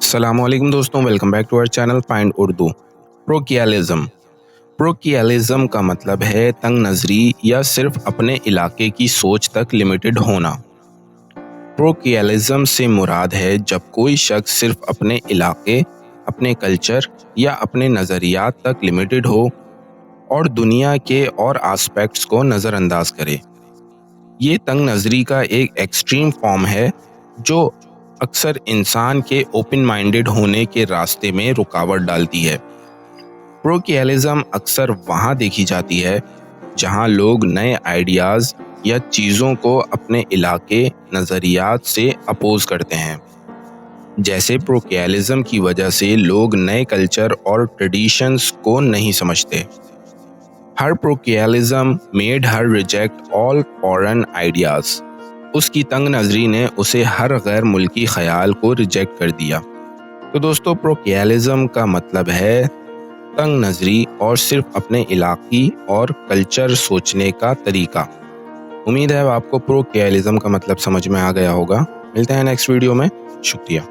अस्सलाम वालेकुम दोस्तों, welcome back to our channel find Urdu. Parochialism का मतलब है तंग नज़री या सिर्फ अपने इलाके की सोच तक लिमिटेड होना। प्रोकियालिज्म से मुराद है जब कोई शख्स सिर्फ अपने इलाके, अपने कल्चर या अपने नज़रियात तक लिमिटेड हो और दुनिया के और आस्पेक्ट्स को नज़रअंदाज करे। ये तंग नज़री का एक एक्सट्रीम फॉर्म है जो अक्सर इंसान के ओपन माइंडेड होने के रास्ते में रुकावट डालती है। प्रोकियालिज्म अक्सर वहाँ देखी जाती है जहाँ लोग नए आइडियाज़ या चीज़ों को अपने इलाके नज़रियात से अपोज करते हैं। जैसे प्रोकियालिज्म की वजह से लोग नए कल्चर और ट्रेडिशंस को नहीं समझते। Her parochialism made her reject all foreign ideas. उसकी तंग नज़री ने उसे हर गैर मुल्की ख्याल को रिजेक्ट कर दिया। तो दोस्तों, प्रोकियालिज्म का मतलब है तंग नज़री और सिर्फ अपने इलाकी और कल्चर सोचने का तरीका। उम्मीद है आपको प्रोकियालिज्म का मतलब समझ में आ गया होगा। मिलते हैं नेक्स्ट वीडियो में। शुक्रिया।